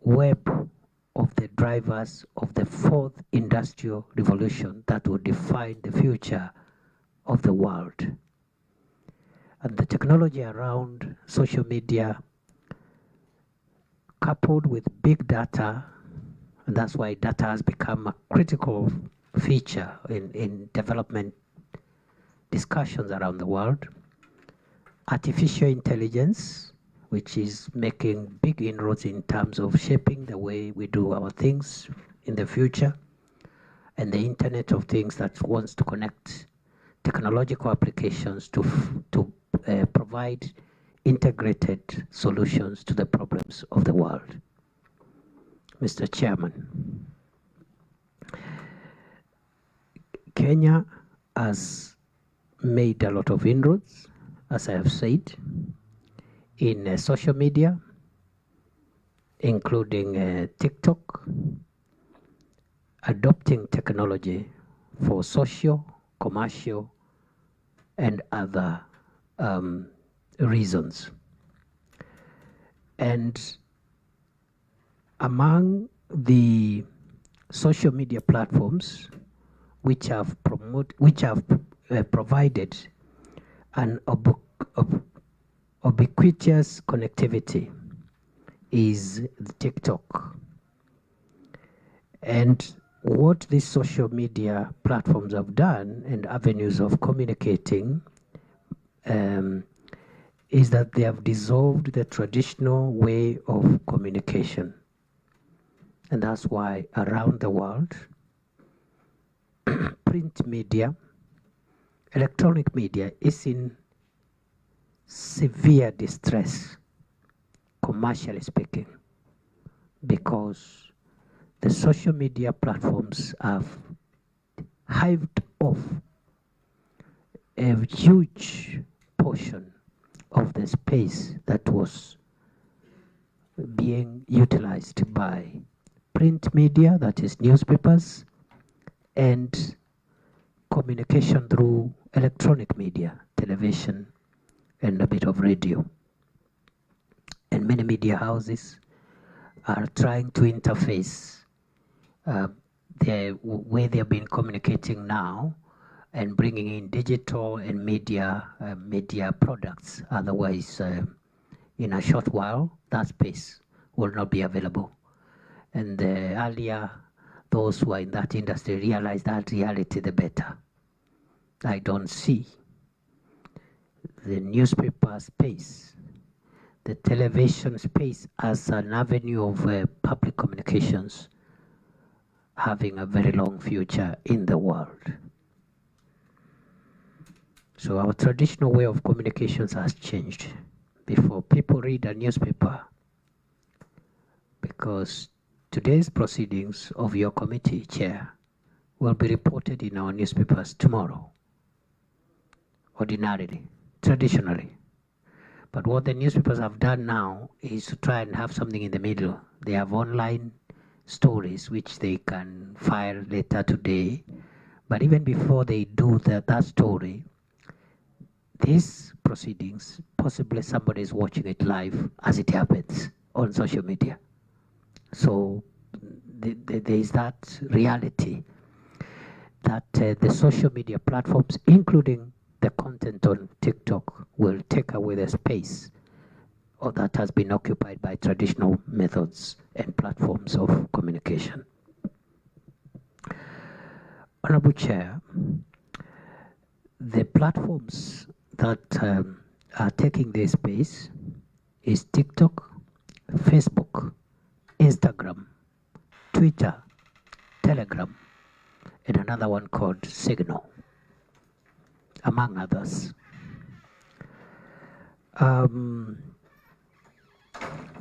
web of the drivers of the fourth industrial revolution that will define the future of the world. And the technology around social media, coupled with big data, and that's why data has become a critical feature in development discussions around the world. Artificial intelligence, which is making big inroads in terms of shaping the way we do our things in the future, and the Internet of Things that wants to connect technological applications to provide integrated solutions to the problems of the world. Mr. Chairman, Kenya has made a lot of inroads, as I have said, in social media, including TikTok, adopting technology for social, commercial, and other reasons. And among the social media platforms which have provided an ubiquitous connectivity is TikTok. And what these social media platforms have done and avenues of communicating is that they have dissolved the traditional way of communication. And that's why around the world, print media, electronic media is in severe distress, commercially speaking, because the social media platforms have hived off a huge portion of the space that was being utilized by print media, that is newspapers, and communication through electronic media, television, and a bit of radio. And many media houses are trying to interface the way they've been communicating now and bringing in digital and media products. Otherwise, in a short while, that space will not be available. And earlier, those who are in that industry realize that reality, the better. I don't see the newspaper space, the television space as an avenue of public communications having a very long future in the world. So our traditional way of communications has changed. Before, people read a newspaper because today's proceedings of your committee, Chair, will be reported in our newspapers tomorrow, ordinarily, traditionally. But what the newspapers have done now is to try and have something in the middle. They have online stories which they can file later today. But even before they do that story, these proceedings, possibly somebody is watching it live as it happens on social media. So there is that reality that the social media platforms, including the content on TikTok, will take away the space that has been occupied by traditional methods and platforms of communication. Honorable Chair, the platforms that are taking this space is TikTok, Facebook, Instagram, Twitter, Telegram, and another one called Signal, among others.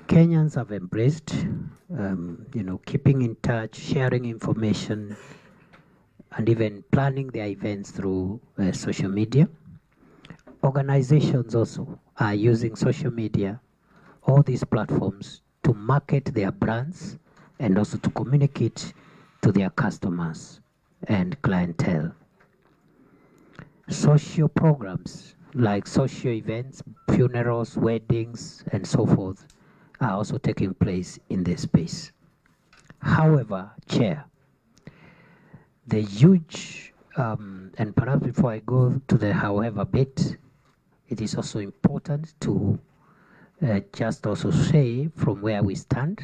Kenyans have embraced, keeping in touch, sharing information, and even planning their events through social media. Organizations also are using social media, all these platforms, to market their brands and also to communicate to their customers and clientele. Social programs like social events, funerals, weddings, and so forth, are also taking place in this space. However, Chair, the huge, and perhaps before I go to the however bit, it is also important to just also say from where we stand,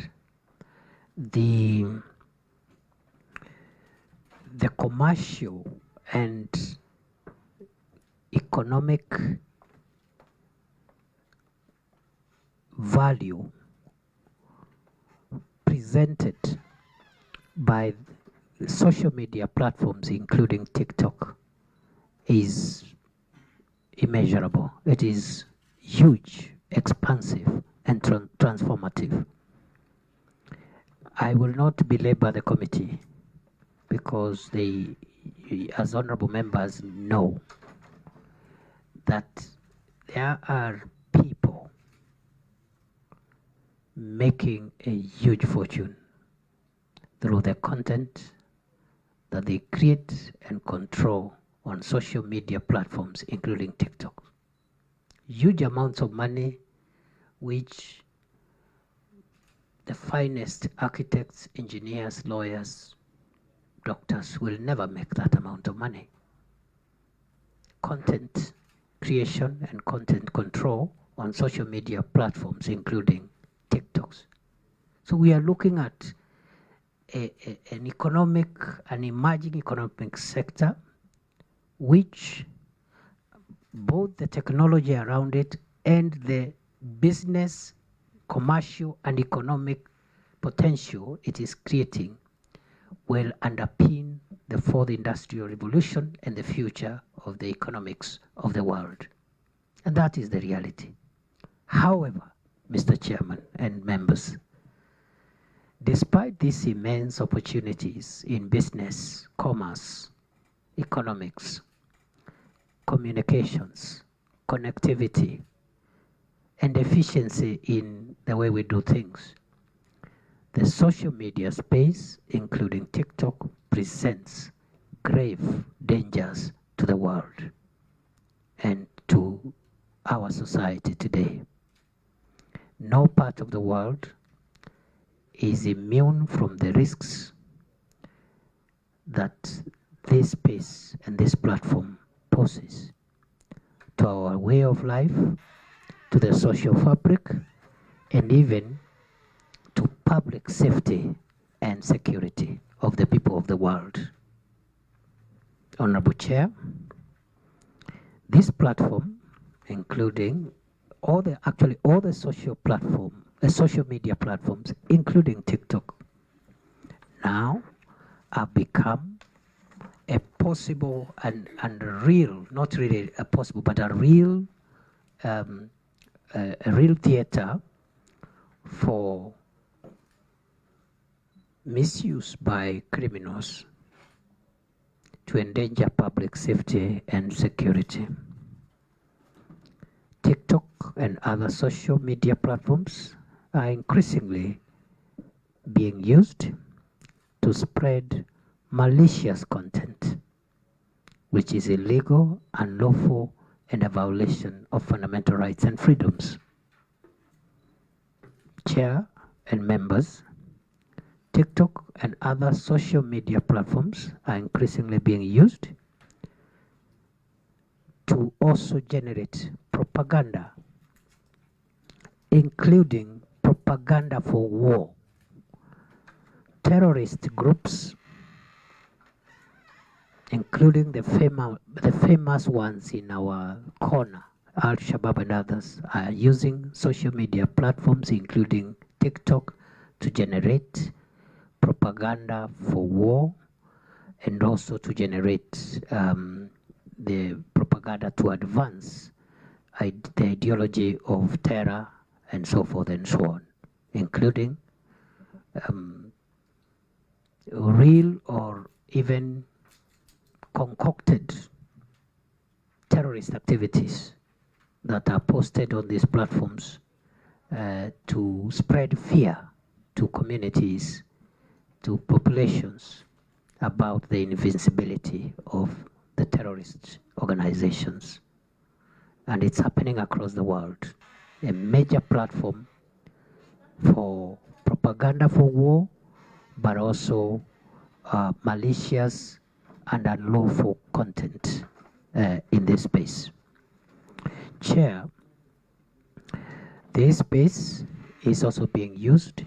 the commercial and economic value presented by social media platforms, including TikTok, is immeasurable. It is huge, expansive, and transformative. I will not belabor the committee because they, as honorable members, know that there are people making a huge fortune through the content that they create and control on social media platforms, including TikTok. Huge amounts of money, which the finest architects, engineers, lawyers, doctors will never make that amount of money. Content creation and content control on social media platforms, including TikToks. So we are looking at an emerging economic sector, which both the technology around it and the business, commercial, and economic potential it is creating will underpin the fourth industrial revolution and the future of the economics of the world. And that is the reality. However, Mr. Chairman and members, despite these immense opportunities in business, commerce, economics, communications, connectivity, and efficiency in the way we do things, the social media space, including TikTok, presents grave dangers to the world and to our society today. No part of the world is immune from the risks that this space and this platform poses to our way of life, to the social fabric, and even to public safety and security of the people of the world. Honorable Chair, this platform, including all the social media platforms, including TikTok, now have become a possible and real, not really a possible, but a real theater for misuse by criminals to endanger public safety and security. TikTok and other social media platforms are increasingly being used to spread malicious content, which is illegal, unlawful, and a violation of fundamental rights and freedoms. Chair and members, TikTok and other social media platforms are increasingly being used to also generate propaganda, including propaganda for war. Terrorist groups, including the famous ones in our corner, Al-Shabaab and others, are using social media platforms, including TikTok, to generate propaganda for war and also to generate the propaganda to advance the ideology of terror and so forth and so on, including real or even concocted terrorist activities that are posted on these platforms to spread fear to communities, to populations about the invincibility of the terrorist organizations. And it's happening across the world. A major platform for propaganda for war, but also malicious and unlawful content in this space. Chair, this space is also being used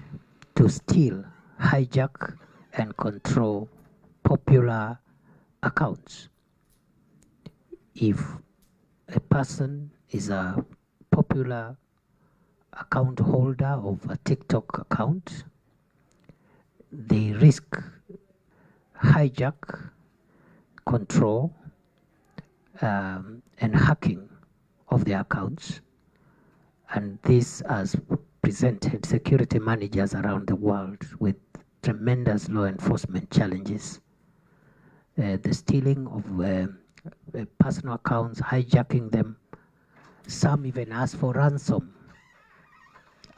to steal, hijack, and control popular accounts. If a person is a popular account holder of a TikTok account, they risk hijack, control, and hacking of their accounts. And this has presented security managers around the world with tremendous law enforcement challenges. The stealing of personal accounts, hijacking them. Some even ask for ransom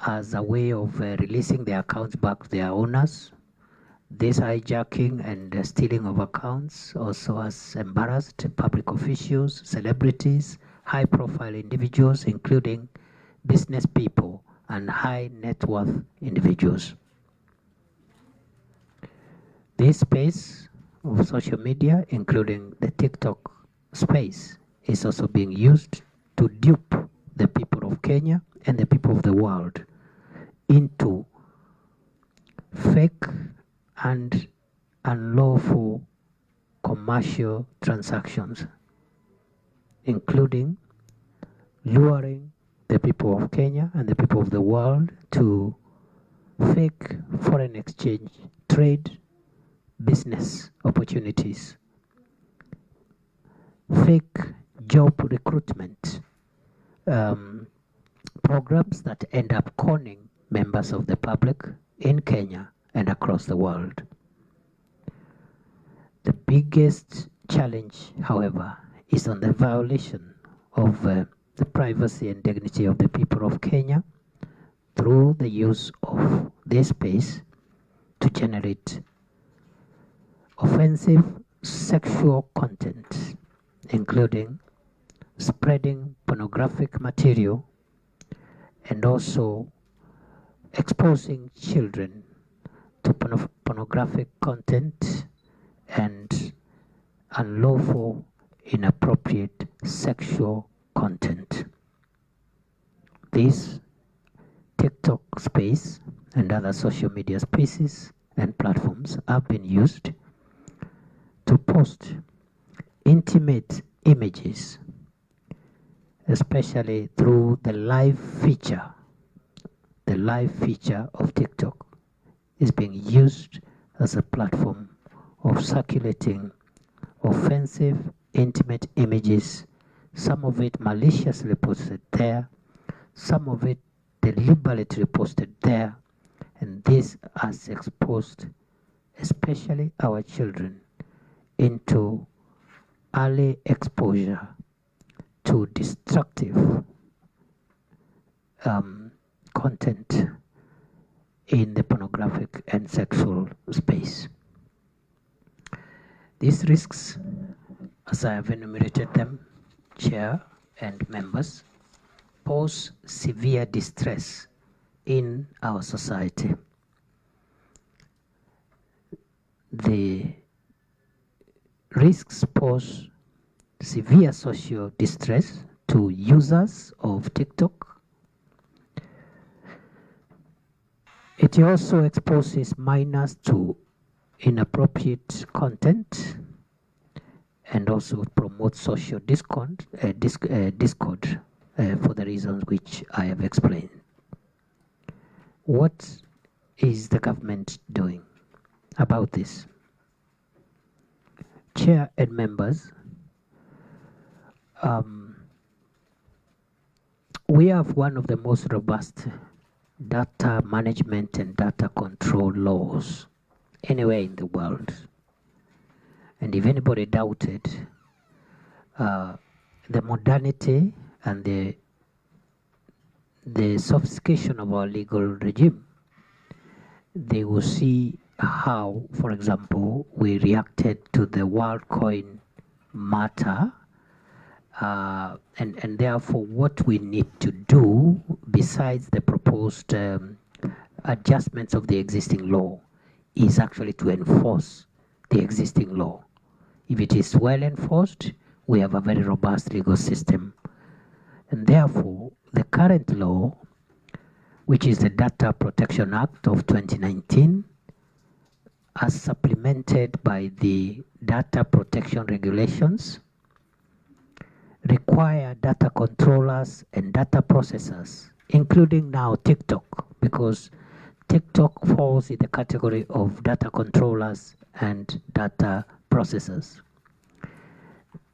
as a way of releasing their accounts back to their owners. This hijacking and stealing of accounts also has embarrassed public officials, celebrities, high-profile individuals, including business people and high net worth individuals. This space of social media, including the TikTok space, is also being used to dupe the people of Kenya and the people of the world into fake and unlawful commercial transactions, including luring the people of Kenya and the people of the world to fake foreign exchange trade business opportunities, fake job recruitment programs that end up conning members of the public in Kenya and across the world. The biggest challenge, however, is on the violation of the privacy and dignity of the people of Kenya through the use of this space to generate offensive sexual content, including spreading pornographic material and also exposing children to pornographic content and unlawful, inappropriate sexual content. This TikTok space and other social media spaces and platforms have been used to post intimate images, especially through the live feature. The live feature of TikTok is being used as a platform of circulating offensive, intimate images, some of it maliciously posted there, some of it deliberately posted there, and this has exposed especially our children into early exposure to destructive content in the pornographic and sexual space. These risks, as I have enumerated them, Chair and members, pose severe distress in our society. The risks pose severe social distress to users of TikTok. It also exposes minors to inappropriate content and also promotes social discord for the reasons which I have explained. What is the government doing about this? Chair and members, we have one of the most robust data management and data control laws anywhere in the world. And if anybody doubted the modernity and the sophistication of our legal regime, they will see how, for example, we reacted to the WorldCoin matter, and therefore what we need to do besides the proposed adjustments of the existing law is actually to enforce the existing law. If it is well enforced, we have a very robust legal system. And therefore, the current law, which is the Data Protection Act of 2019, as supplemented by the Data Protection Regulations, require data controllers and data processors, including now TikTok, because TikTok falls in the category of data controllers and data processors.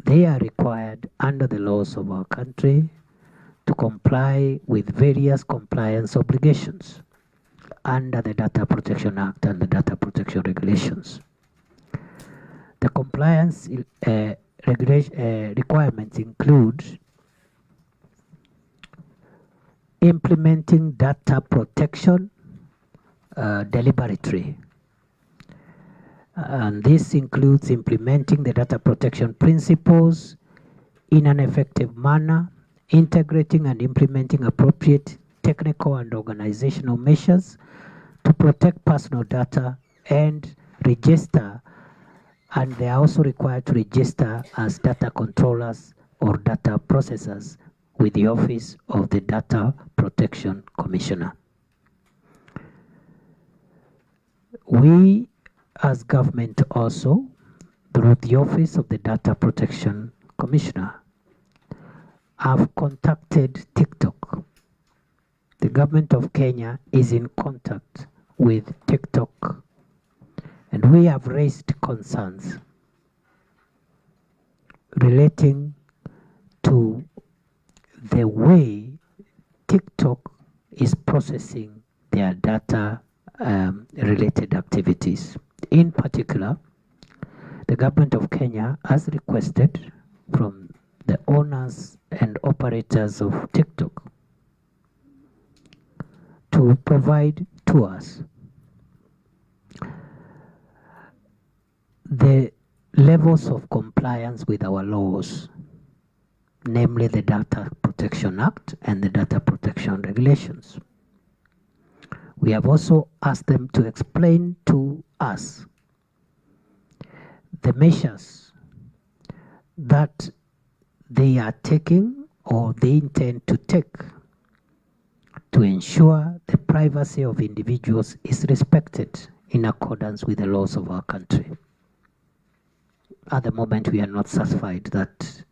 They are required under the laws of our country to comply with various compliance obligations under the Data Protection Act and the Data Protection Regulations. The compliance requirements include implementing data protection deliberately. And this includes implementing the data protection principles in an effective manner, integrating and implementing appropriate technical and organizational measures to protect personal data and register, and they are also required to register as data controllers or data processors with the Office of the Data Protection Commissioner. We as government also, through the Office of the Data Protection Commissioner, have contacted TikTok. The government of Kenya is in contact with TikTok, and we have raised concerns relating to the way TikTok is processing their data related activities. In particular, the government of Kenya has requested from the owners and operators of TikTok to provide to us the levels of compliance with our laws, namely the Data Protection Act and the Data Protection Regulations. We have also asked them to explain to us the measures that they are taking or they intend to take to ensure the privacy of individuals is respected in accordance with the laws of our country. At the moment, we are not satisfied that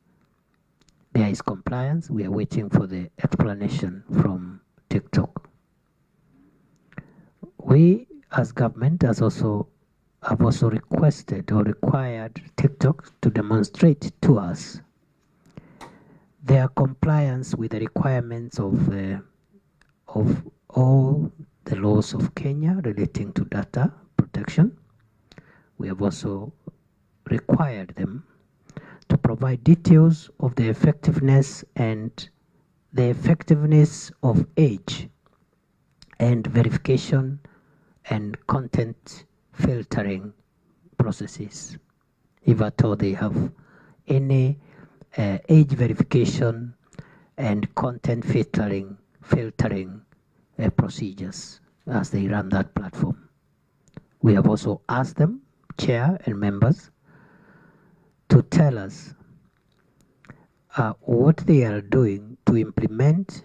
there is compliance. We are waiting for the explanation from TikTok. We as government have also requested or required TikTok to demonstrate to us their compliance with the requirements of all the laws of Kenya relating to data protection. We have also required them to provide details of the effectiveness of age and verification and content filtering processes. If at all they have any age verification and content filtering procedures as they run that platform. We have also asked them, Chair and members, to tell us what they are doing to implement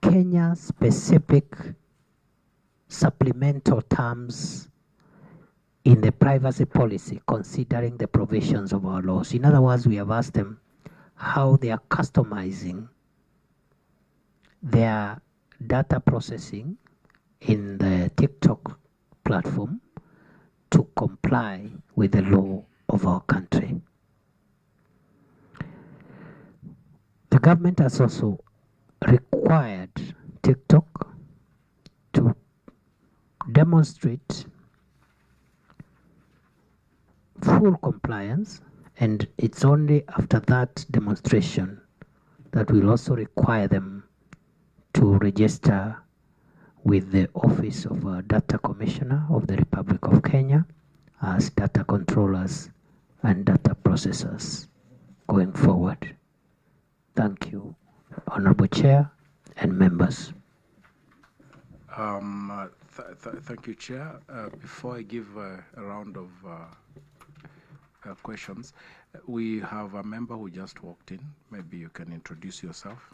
Kenya-specific supplemental terms in the privacy policy, considering the provisions of our laws. In other words, we have asked them how they are customizing their data processing in the TikTok platform to comply with the law of our country. The government has also required TikTok to demonstrate full compliance, and it's only after that demonstration that we'll also require them to register with the Office of Data Commissioner of the Republic of Kenya as data controllers and data processors going forward. Thank you, Honorable Chair and members. Thank you, Chair. Before I give a round of questions, we have a member who just walked in. Maybe you can introduce yourself.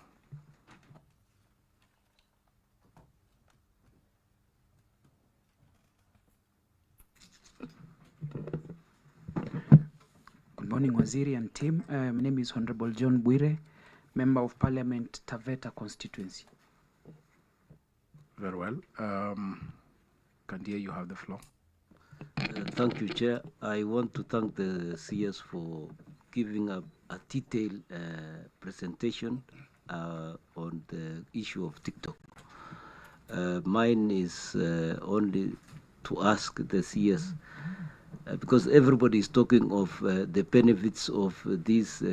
Good morning, Waziri and team. My name is Honorable John Bwire, Member of Parliament, Taveta constituency. Very well. Kandia, you have the floor. Thank you, Chair. I want to thank the CS for giving a detailed presentation on the issue of TikTok. Mine is only to ask the CS, because everybody is talking of the benefits of these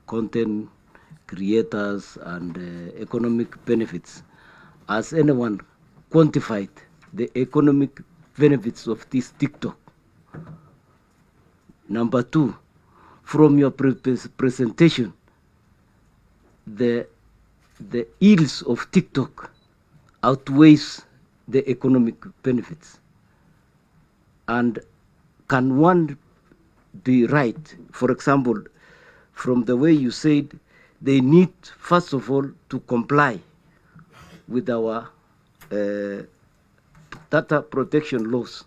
content creators and economic benefits. Has anyone quantified the economic benefits of this TikTok? Number two, from your presentation, the ills of TikTok outweighs the economic benefits. And can one be right? For example, from the way you said, they need, first of all, to comply with our data protection laws.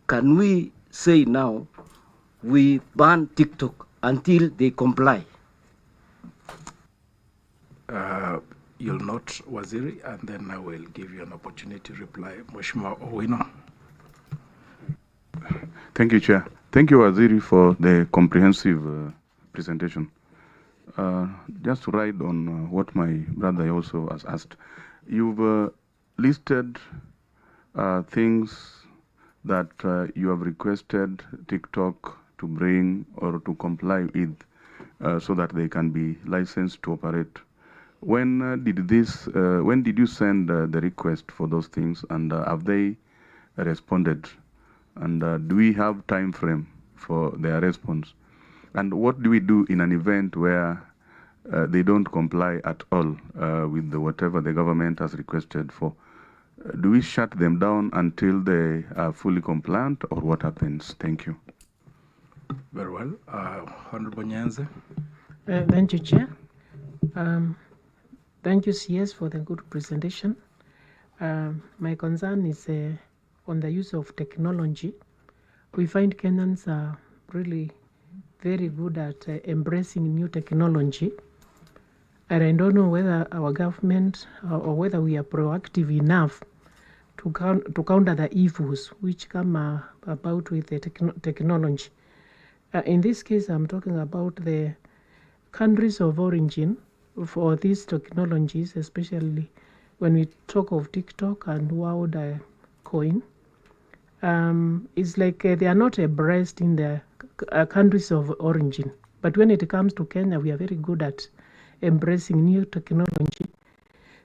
Can we say now we ban TikTok until they comply? You'll note, Waziri, and then I will give you an opportunity to reply. Mheshimiwa Owino. Thank you, Chair. Thank you, Waziri, for the comprehensive presentation. Just to ride on what my brother also has asked, you've listed things that you have requested TikTok to bring or to comply with so that they can be licensed to operate. When did you send the request for those things, and have they responded? And do we have time frame for their response? And what do we do in an event where they don't comply at all with whatever the government has requested for? Do we shut them down until they are fully compliant, or what happens? Thank you. Very well. Honorable Nyanze. Thank you, Chair. Thank you, CS, for the good presentation. My concern is on the use of technology. We find Kenyans are really very good at embracing new technology. And I don't know whether our government or whether we are proactive enough to counter the evils which come about with the technology. In this case, I'm talking about the countries of origin for these technologies, especially when we talk of TikTok and World Coin. It's like they are not embraced in the countries of origin. But when it comes to Kenya, we are very good at embracing new technology.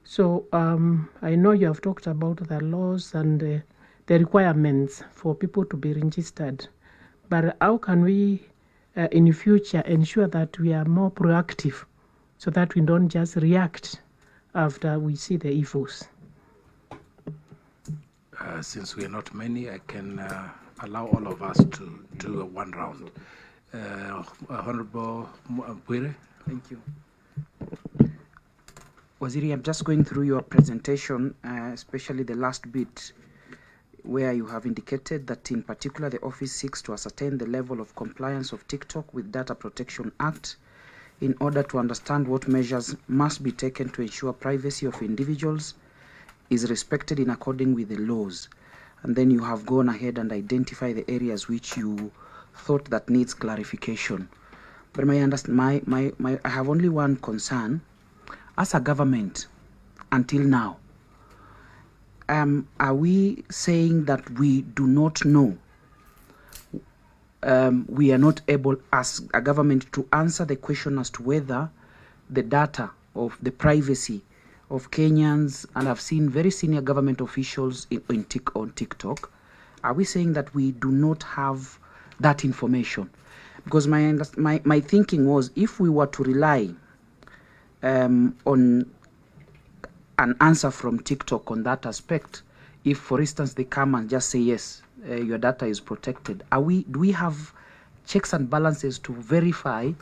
So I know you have talked about the laws and the requirements for people to be registered. But how can we, in the future, ensure that we are more proactive so that we don't just react after we see the evils? Since we are not many, I can allow all of us to do one round. Honorable Bwire. Thank you. Waziri, I'm just going through your presentation, especially the last bit where you have indicated that in particular the office seeks to ascertain the level of compliance of TikTok with Data Protection Act in order to understand what measures must be taken to ensure privacy of individuals is respected in accordance with the laws. And then you have gone ahead and identify the areas which you thought that needs clarification. But I have only one concern. As a government, until now, are we saying that we do not know? We are not able as a government to answer the question as to whether the data of the privacy of Kenyans, and I've seen very senior government officials on TikTok, are we saying that we do not have that information? Because my thinking was, if we were to rely on an answer from TikTok on that aspect. If, for instance, they come and just say, yes, your data is protected, do we have checks and balances to verify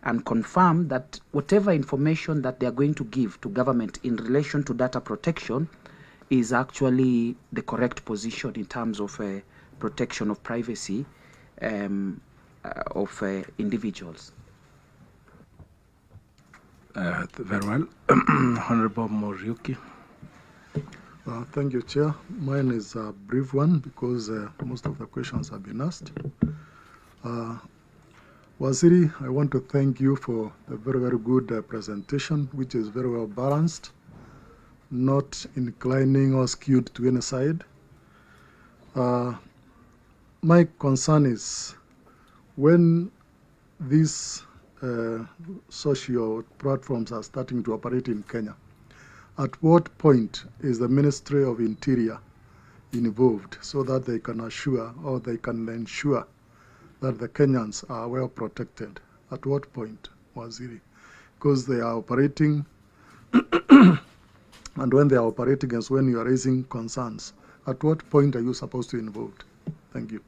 and confirm that whatever information that they are going to give to government in relation to data protection is actually the correct position in terms of protection of privacy of individuals? Very well. Honorable Moriuki. Thank you, Chair. Mine is a brief one because most of the questions have been asked. Waziri, I want to thank you for the very, very good presentation, which is very well balanced, not inclining or skewed to any side. My concern is when these social platforms are starting to operate in Kenya, at what point is the Ministry of Interior involved so that they can assure or they can ensure that the Kenyans are well protected? At what point, Waziri? Because they are operating, and when they are operating is when you are raising concerns. At what point are you supposed to be involved? Thank you.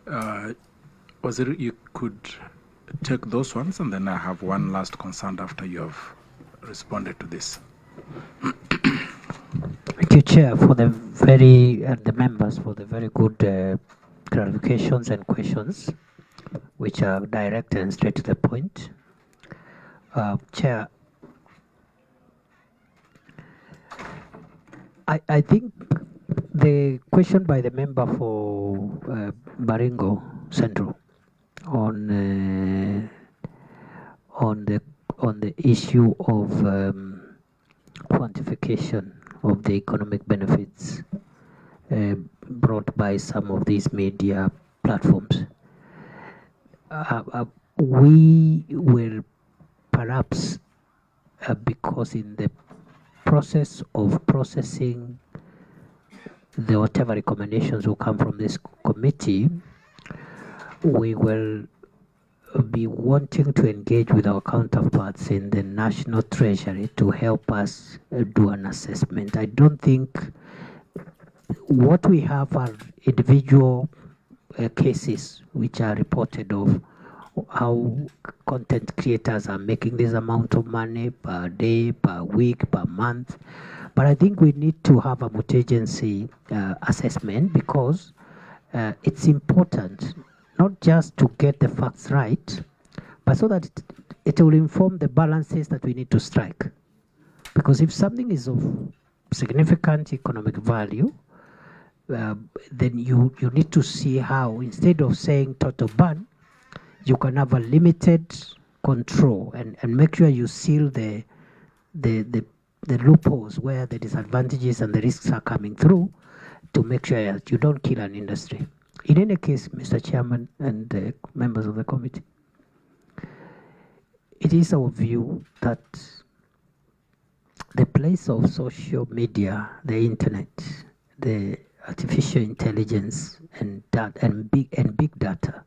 Waziri, you could take those ones, and then I have one last concern after you have responded to this. Thank you, Chair, for the the members for the very good clarifications and questions, which are direct and straight to the point. Chair, I think the question by the member for Baringo Central on the issue of quantification of the economic benefits brought by some of these media platforms. We will perhaps, because in the process of processing the whatever recommendations will come from this committee, we will be wanting to engage with our counterparts in the National Treasury to help us do an assessment. I don't think what we have are individual cases which are reported of how content creators are making this amount of money per day, per week, per month. But I think we need to have a multi-agency assessment because it's important not just to get the facts right, but so that it will inform the balances that we need to strike. Because if something is of significant economic value, then you need to see how, instead of saying total ban, you can have a limited control and make sure you seal the loopholes where the disadvantages and the risks are coming through to make sure that you don't kill an industry. In any case, Mr. Chairman and members of the committee, it is our view that the place of social media, the internet, the artificial intelligence and big data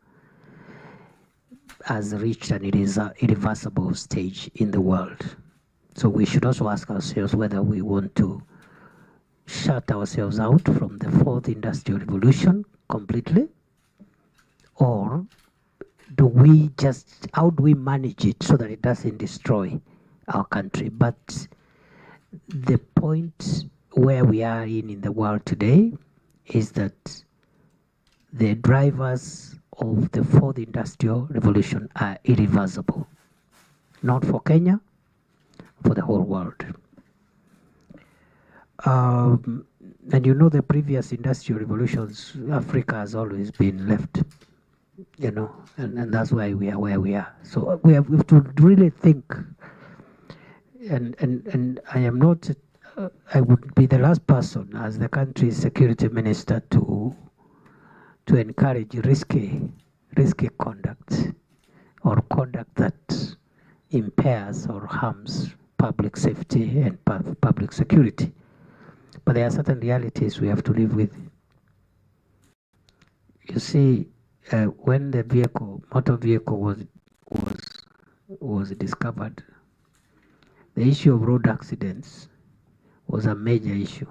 has reached an irreversible stage in the world. So we should also ask ourselves whether we want to shut ourselves out from the fourth industrial revolution completely, or how do we manage it so that it doesn't destroy our country? But the point where we are in the world today is that the drivers of the fourth industrial revolution are irreversible, not for Kenya, for the whole world. And you know, the previous industrial revolutions, Africa has always been left, you know, and that's why we are where we are. So we have to really think, and I am not, I would be the last person as the country's security minister to encourage risky conduct or conduct that impairs or harms public safety and public security. But there are certain realities we have to live with. You see, when the motor vehicle was discovered, the issue of road accidents was a major issue.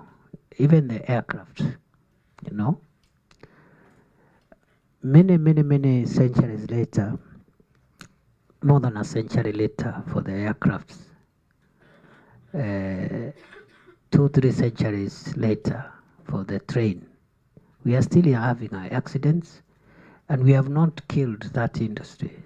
Even the aircraft, you know, many centuries later, more than a century later for the aircrafts, 2-3 centuries later for the train, we are still having accidents, and we have not killed that industry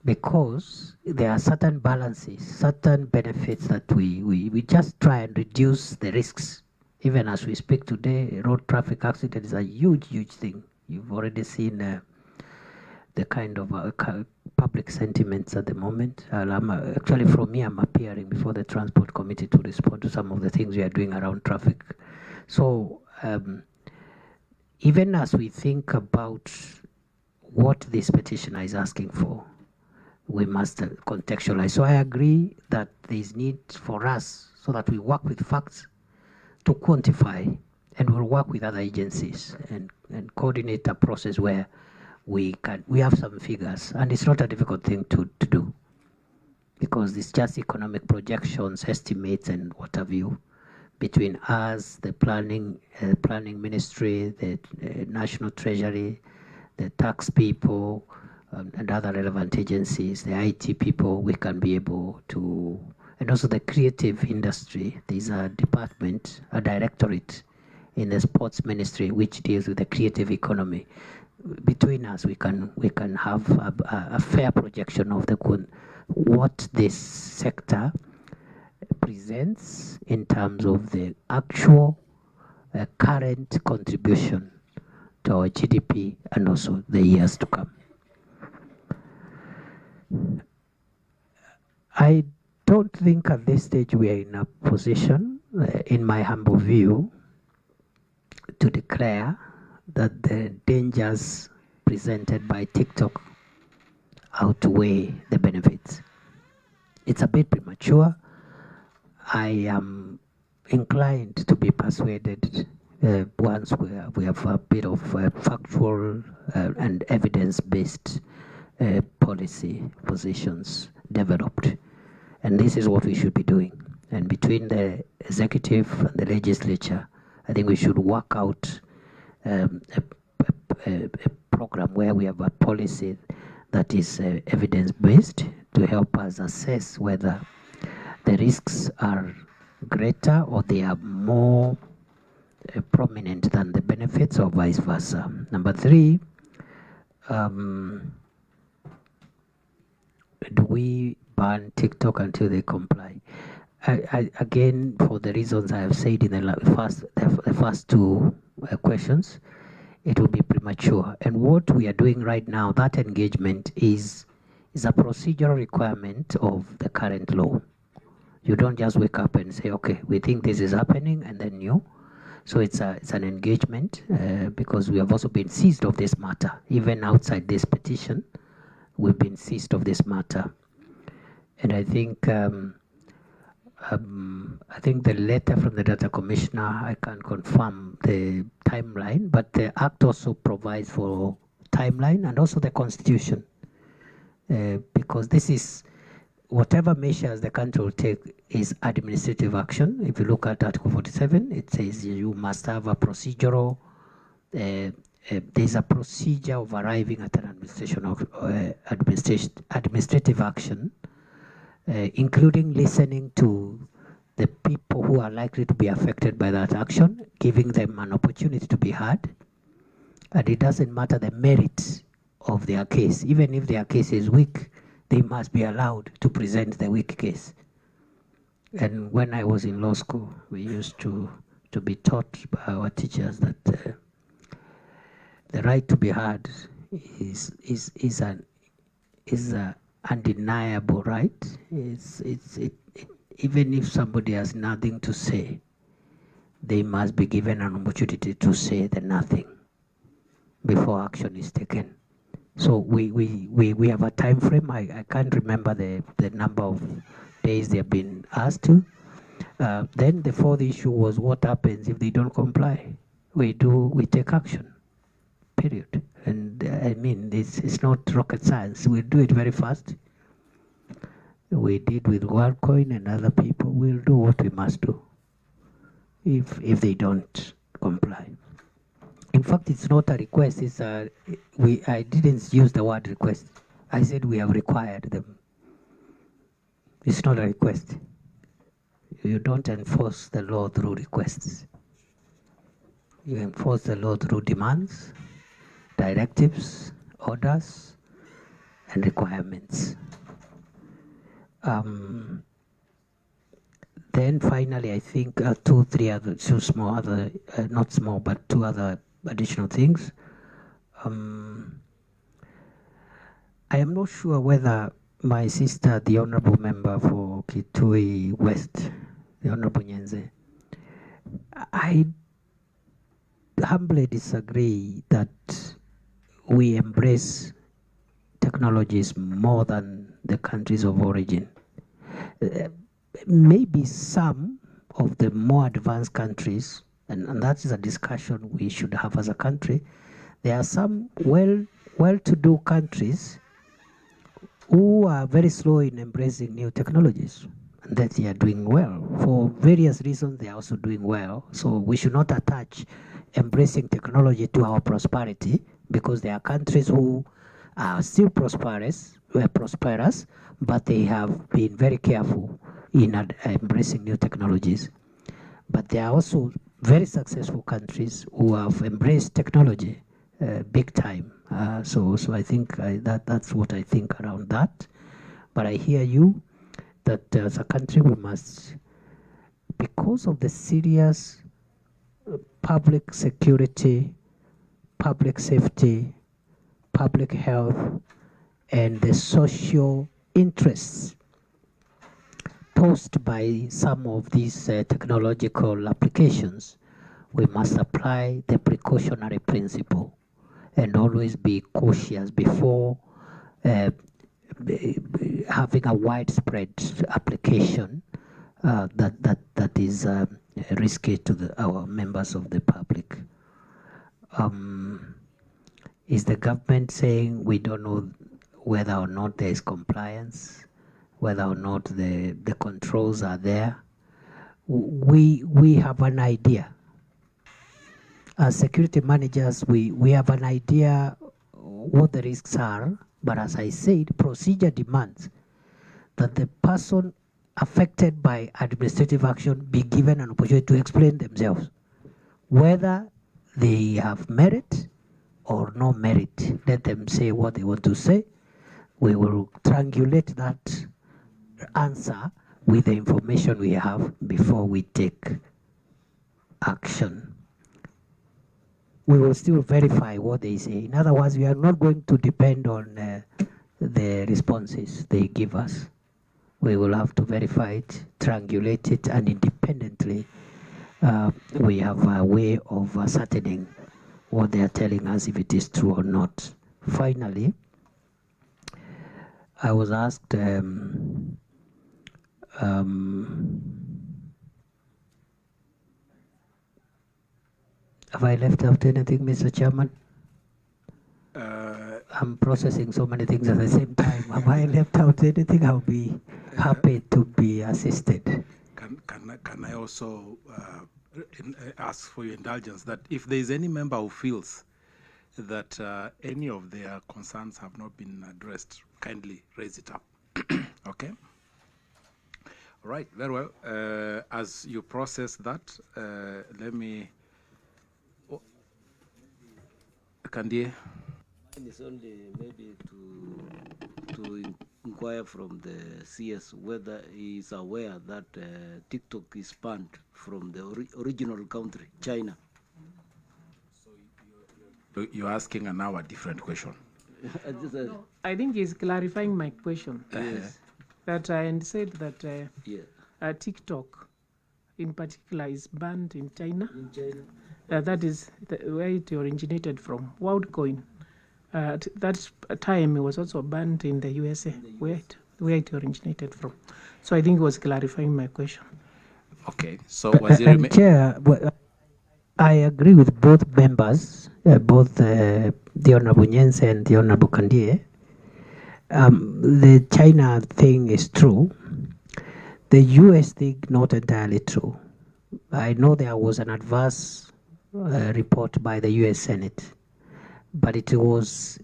because there are certain balances, certain benefits that we just try and reduce the risks. Even as we speak today, road traffic accident is a huge thing. You've already seen the kind of public sentiments at the moment. Actually, from me, I'm appearing before the Transport Committee to respond to some of the things we are doing around traffic. So even as we think about what this petitioner is asking for, we must contextualize. So I agree that there is need for us, so that we work with facts, to quantify, and we'll work with other agencies and coordinate a process where we have some figures, and it's not a difficult thing to do, because it's just economic projections, estimates, and what have you, between us, the planning ministry, the National Treasury, the tax people, and other relevant agencies, the IT people. We can be able to, and also the creative industry. There's a department, a directorate in the sports ministry which deals with the creative economy. Between us, we can have a fair projection of what this sector presents in terms of the actual current contribution to our GDP and also the years to come. I don't think at this stage we are in a position, in my humble view, to declare that the dangers presented by TikTok outweigh the benefits. It's a bit premature. I am inclined to be persuaded once we have a bit of factual and evidence-based policy positions developed. And this is what we should be doing. And between the executive and the legislature, I think we should work out a program where we have a policy that is evidence-based to help us assess whether the risks are greater or they are more prominent than the benefits, or vice versa. Number 3, do we ban TikTok until they comply? Again, for the reasons I have said in the first 2 questions, it will be premature. And what we are doing right now, that engagement is a procedural requirement of the current law. You don't just wake up and say, okay, we think this is happening, and then you. So it's an engagement because we have also been seized of this matter. Even outside this petition, we've been seized of this matter. And I think the letter from the Data Commissioner, I can't confirm the timeline, but the Act also provides for timeline, and also the Constitution, because this is, whatever measures the country will take is administrative action. If you look at Article 47, it says you must have a procedural, there's a procedure of arriving at an administrative action, including listening to the people who are likely to be affected by that action, giving them an opportunity to be heard. And it doesn't matter the merit of their case. Even if their case is weak, they must be allowed to present the weak case. And when I was in law school, we used to be taught by our teachers that the right to be heard is an undeniable right. Even if somebody has nothing to say, they must be given an opportunity to say the nothing before action is taken. So we have a time frame. I can't remember the number of days they have been asked to. Then the 4th issue was what happens if they don't comply. We take action, period. And I mean, it's not rocket science. We do it very fast. we did with WorldCoin and other people. We'll do what we must do if they don't comply. In fact, it's not a request. It's a I didn't use the word request. I said we have required them. It's not a request. You don't enforce the law through requests. You enforce the law through demands, directives, orders, and requirements. Then finally, I think two other additional things. I am not sure whether my sister, the honorable member for Kitui West, the Honorable Nyenze, I humbly disagree that we embrace technologies more than the countries of origin. Maybe some of the more advanced countries, and that is a discussion we should have as a country, there are some well-to-do countries who are very slow in embracing new technologies, and that they are doing well. For various reasons, they are also doing well. So we should not attach embracing technology to our prosperity, because there are countries who are still prosperous, but they have been very careful in embracing new technologies. But there are also very successful countries who have embraced technology big time. So I think that's what I think around that. But I hear you that as a country we must, because of the serious public security, public safety, public health, and the social interests posed by some of these technological applications, we must apply the precautionary principle and always be cautious before having a widespread application that is risky to our members of the public. Is the government saying we don't know whether or not there is compliance, whether or not the controls are there? We have an idea. As security managers, we have an idea what the risks are, but as I said, procedure demands that the person affected by administrative action be given an opportunity to explain themselves, whether they have merit or no merit. Let them say what they want to say. We will triangulate that answer with the information we have before we take action. We will still verify what they say. In other words, we are not going to depend on the responses they give us. We will have to verify it, triangulate it, and independently we have a way of ascertaining what they are telling us, if it is true or not. Finally, I was asked have I left out anything, Mr. Chairman? I'm processing so many things at the same time. Have I left out anything? I'll be happy to be assisted. Can I also ask for your indulgence that if there is any member who feels that any of their concerns have not been addressed, kindly raise it up. Okay? All right, very well. As you process that, let me... Kandie? It's only maybe to inquire from the CS whether he is aware that TikTok is banned from the original country, China. So you're asking now a different question. No, I think he's clarifying my question. Yes. That I said that Yeah. TikTok in particular is banned in China. In China. That is where it originated from. WorldCoin. At that time, it was also banned in the USA, where it originated from. So I think it was clarifying my question. Okay, so was it... Chair, I agree with both members, both the Honorable Nyense and the Honorable Kandie. The China thing is true. The US thing, not entirely true. I know there was an adverse report by the US Senate, but it was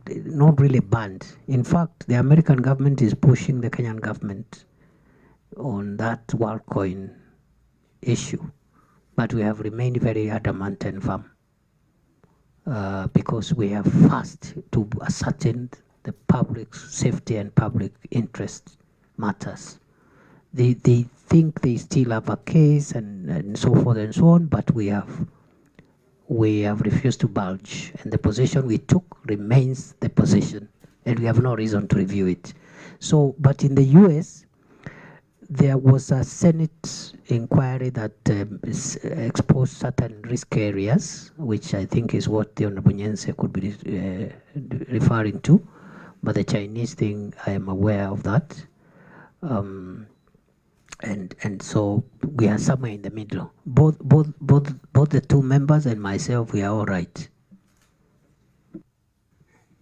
not really banned. In fact, the American government is pushing the Kenyan government on that WorldCoin issue, but we have remained very adamant and firm because we have first to ascertain the public safety and public interest matters. They think they still have a case and so forth and so on, but we have refused to budge, and the position we took remains the position, and we have no reason to review it. So, but in the US, there was a Senate inquiry that exposed certain risk areas, which I think is what the Honorable Nyense could be referring to. But the Chinese thing, I am aware of that. And so we are somewhere in the middle. Both the two members and myself, we are all right.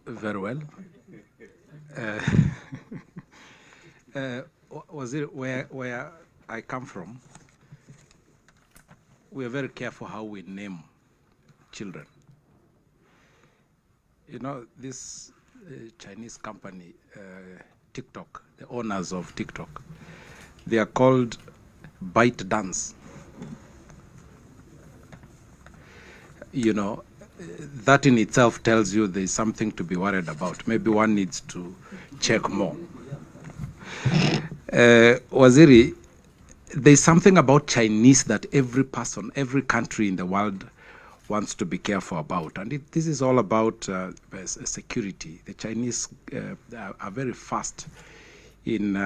Very well. Was it where I come from? We are very careful how we name children. You know, this Chinese company, TikTok, the owners of TikTok, they are called ByteDance. You know, that in itself tells you there's something to be worried about. Maybe one needs to check more. Waziri, there's something about Chinese that every person, every country in the world wants to be careful about. And this is all about security. The Chinese are very fast in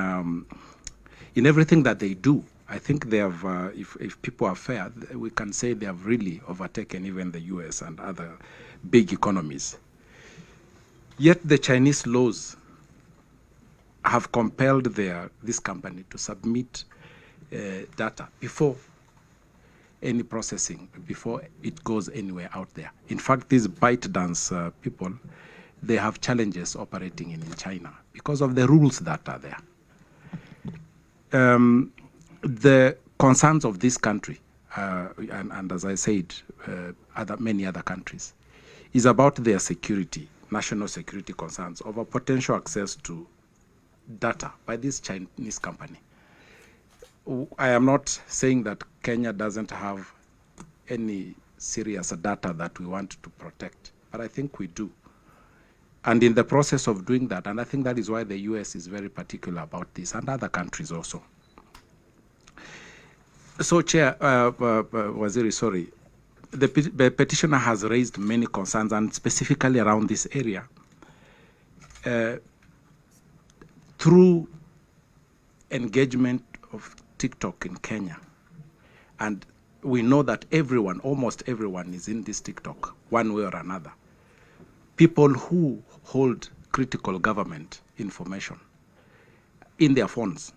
everything that they do. I think they have, if people are fair, we can say they have really overtaken even the US and other big economies. Yet the Chinese laws have compelled this company to submit data before any processing, before it goes anywhere out there. In fact, these ByteDance people, they have challenges operating in China because of the rules that are there. The concerns of this country, and as I said, many other countries, is about their security, national security concerns over potential access to data by this Chinese company. I am not saying that Kenya doesn't have any serious data that we want to protect, but I think we do. And in the process of doing that, and I think that is why the US is very particular about this, and other countries also. So, Chair, Waziri, sorry, the petitioner has raised many concerns, and specifically around this area. Through engagement of TikTok in Kenya, and we know that everyone, almost everyone, is in this TikTok, one way or another. People who hold critical government information in their phones,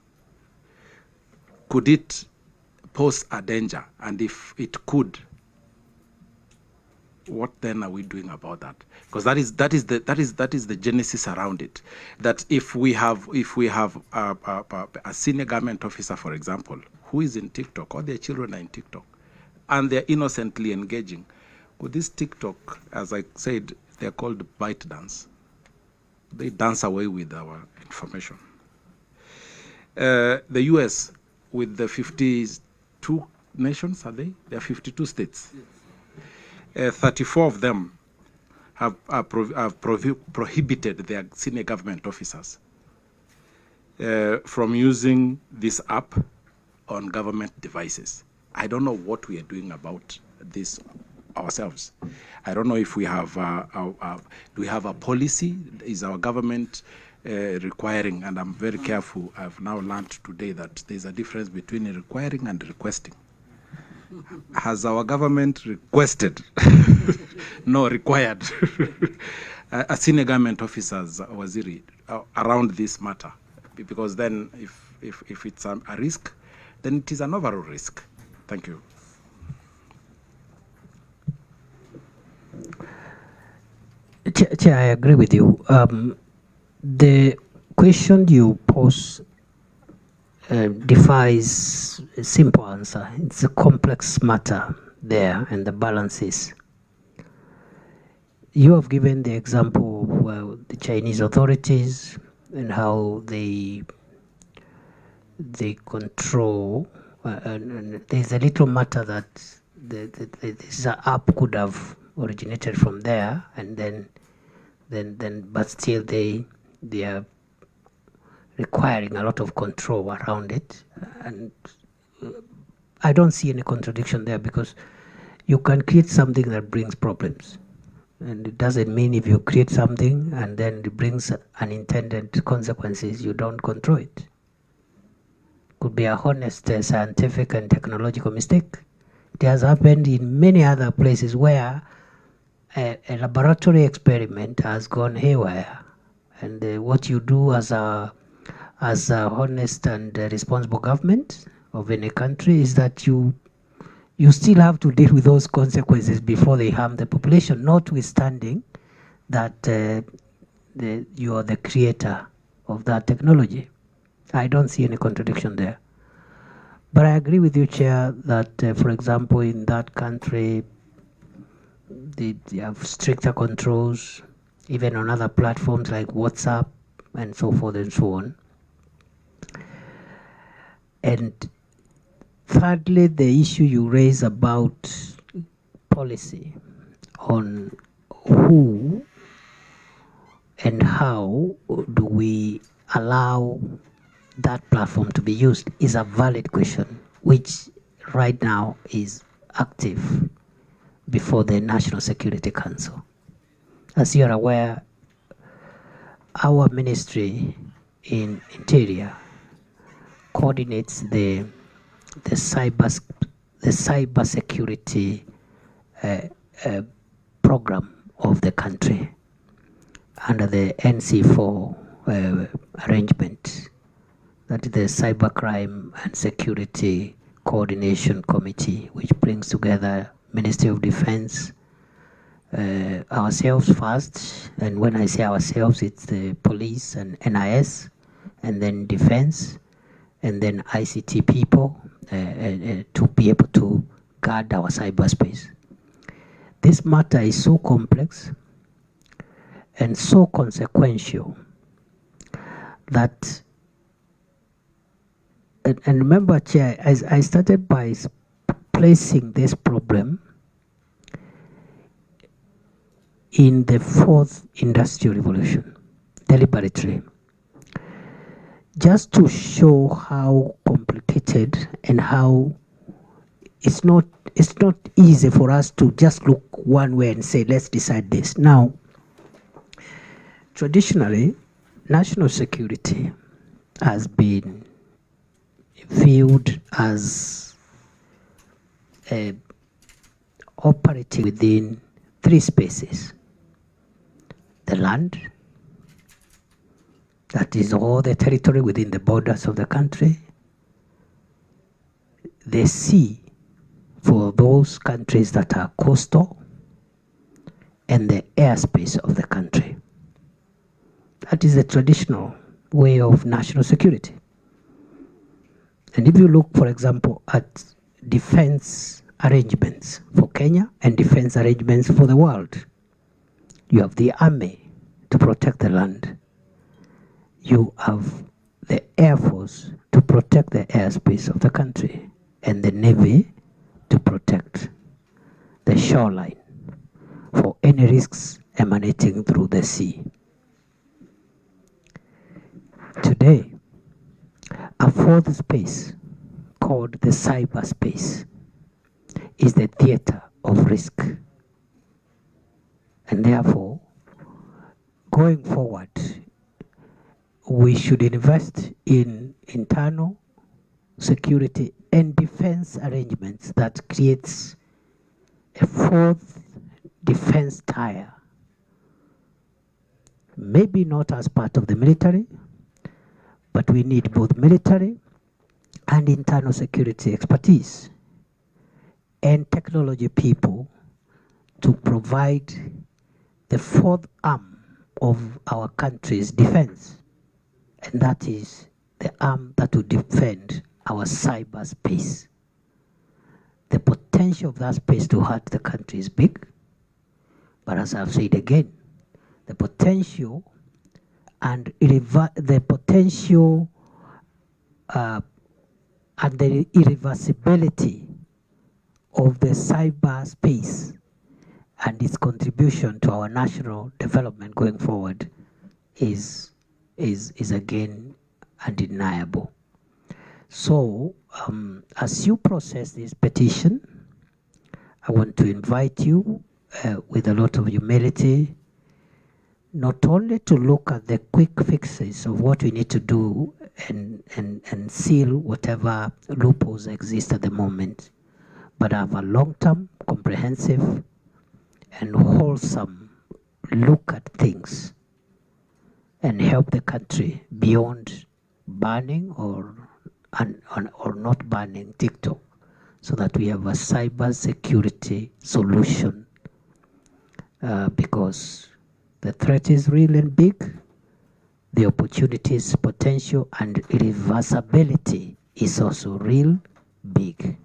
could it pose a danger? And if it could, what then are we doing about that? Because that is the genesis around it. That if we have a senior government officer, for example, who is in TikTok, or their children are in TikTok, and they're innocently engaging with this TikTok, as I said, they're called ByteDance. They dance away with our information. The US, with the 52 nations, are they? There are 52 states. 34 of them have prohibited their senior government officers from using this app on government devices. I don't know what we are doing about this ourselves. I don't know if we have, do we have a policy? Is our government requiring? And I'm very careful. I've now learned today that there's a difference between requiring and requesting. Has our government requested? No, required. A senior government officers, Waziri, around this matter, because then if it's a risk, then it is an overall risk. Thank you. Chair, I agree with you. The question you pose defies a simple answer. It's a complex matter there, and the balances. You have given the example of the Chinese authorities and how they control, and there's a little matter that this app could have originated from there, and then but still they are requiring a lot of control around it, and I don't see any contradiction there, because you can create something that brings problems, and it doesn't mean if you create something and then it brings unintended consequences, you don't control it. Could be a honest scientific and technological mistake. It has happened in many other places where a laboratory experiment has gone haywire, and what you do as a honest and responsible government of any country is that you still have to deal with those consequences before they harm the population, notwithstanding that you are the creator of that technology. I don't see any contradiction there. But I agree with you, Chair, that for example, in that country, they have stricter controls, even on other platforms like WhatsApp and so forth and so on. And thirdly, the issue you raise about policy on who and how do we allow that platform to be used is a valid question, which right now is active before the National Security Council. As you are aware, our Ministry in Interior coordinates the cyber security program of the country under the NC4 arrangement, that is the Cybercrime and Security Coordination Committee, which brings together Ministry of Defense, ourselves first, and when I say ourselves, it's the police and NIS, and then defense, and then ICT people to be able to guard our cyberspace. This matter is so complex and so consequential that, and remember, Chair, as I started by placing this problem in the fourth industrial revolution, deliberately, just to show how complicated and how it's not easy for us to just look one way and say, let's decide this. Now, traditionally, national security has been viewed as operating within three spaces: the land, that is all the territory within the borders of the country; the sea, for those countries that are coastal; and the airspace of the country. That is the traditional way of national security. And if you look, for example, at defense arrangements for Kenya and defense arrangements for the world, you have the army to protect the land. You have the Air Force to protect the airspace of the country, and the Navy to protect the shoreline for any risks emanating through the sea. Today, a fourth space called the cyberspace is the theater of risk. And therefore, going forward, we should invest in internal security and defense arrangements that creates a fourth defense tier. Maybe not as part of the military, but we need both military and internal security expertise and technology people to provide the fourth arm of our country's defense, and that is the arm that will defend our cyberspace. The potential of that space to hurt the country is big, but as I've said again, the potential and the potential and the irreversibility of the cyberspace and its contribution to our national development going forward is again undeniable. So as you process this petition, I want to invite you with a lot of humility, not only to look at the quick fixes of what we need to do and seal whatever loopholes exist at the moment, but have a long-term, comprehensive, and wholesome look at things and help the country beyond banning or not banning TikTok, so that we have a cyber security solution, because the threat is real and big, the opportunities, potential, and irreversibility is also real big.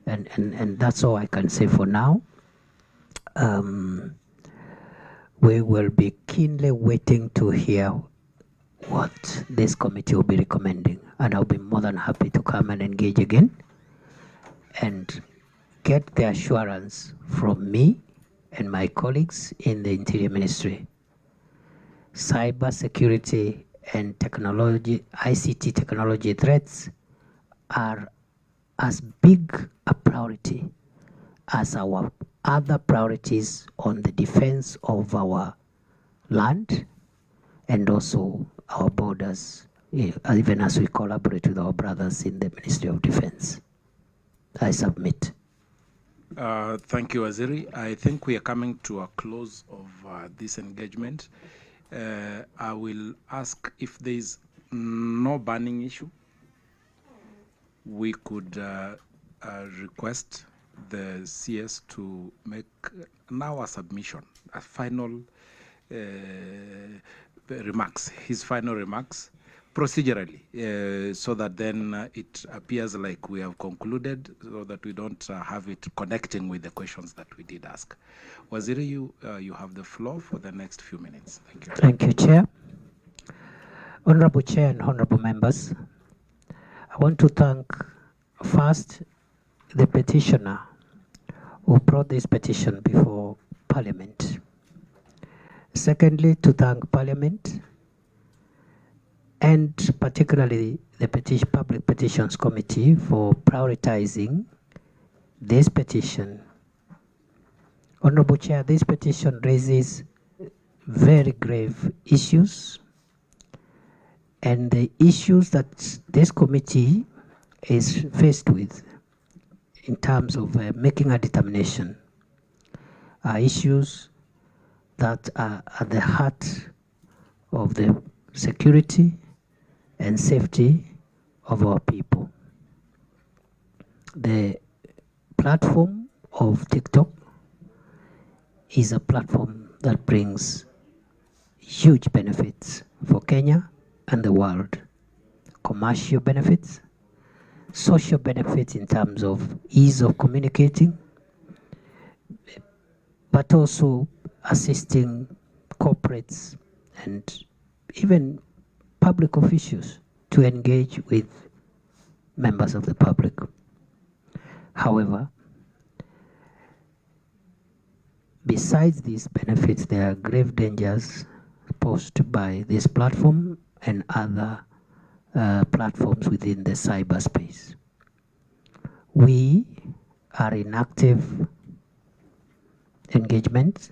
And that's all I can say for now. We will be keenly waiting to hear what this committee will be recommending, and I'll be more than happy to come and engage again and get the assurance from me and my colleagues in the Interior Ministry. Cyber security and technology, ICT technology threats are as big a priority as our other priorities on the defense of our land and also our borders, even as we collaborate with our brothers in the Ministry of Defense. I submit. Thank you, Waziri. I think we are coming to a close of this engagement. I will ask if there is no banning issue, we could request the CS to make now a submission, a final remarks, his final remarks, procedurally, so that then it appears like we have concluded, so that we don't have it connecting with the questions that we did ask. Waziri, you have the floor for the next few minutes. Thank you. Thank you, Chair. Honorable Chair and honorable members, I want to thank first the petitioner who brought this petition before Parliament. Secondly, to thank Parliament and particularly the Public Petitions Committee for prioritizing this petition. Honorable Chair, this petition raises very grave issues, and the issues that this committee is faced with in terms of making a determination are issues that are at the heart of the security and safety of our people. The platform of TikTok is a platform that brings huge benefits for Kenya and the world. Commercial benefits, social benefits in terms of ease of communicating, but also assisting corporates and even public officials to engage with members of the public. However, besides these benefits, there are grave dangers posed by this platform and other platforms within the cyberspace. We are in active engagement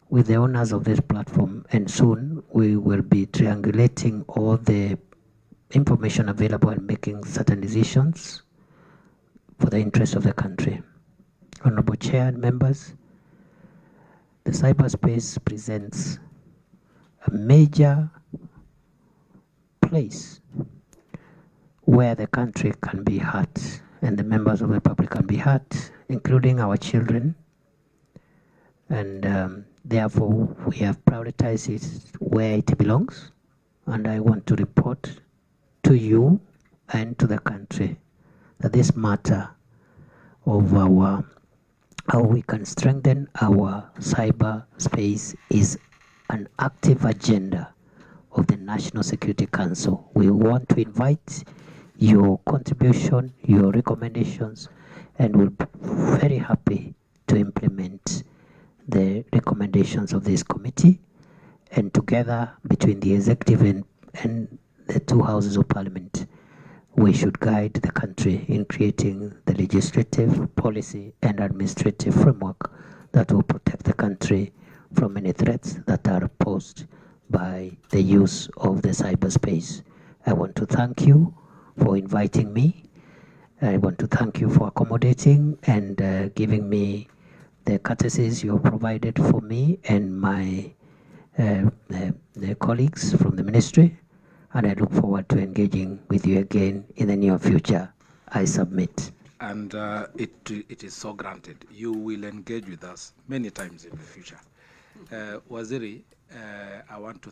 with the owners of this platform, and soon we will be triangulating all the information available and making certain decisions for the interest of the country. Honorable Chair and members, the cyberspace presents a major place where the country can be hurt and the members of the public can be hurt, including our children, And therefore, we have prioritized it where it belongs. And I want to report to you and to the country that this matter of how we can strengthen our cyber space is an active agenda of the National Security Council. We want to invite your contribution, your recommendations, and we'll be very happy to implement the recommendations of this committee, and together between the executive and the two houses of parliament, we should guide the country in creating the legislative, policy, and administrative framework that will protect the country from any threats that are posed by the use of the cyberspace. I want to thank you for inviting me. I want to thank you for accommodating and giving me the courtesies you have provided for me and my the colleagues from the ministry, and I look forward to engaging with you again in the near future. I submit. And it is so granted. You will engage with us many times in the future. Waziri, I want to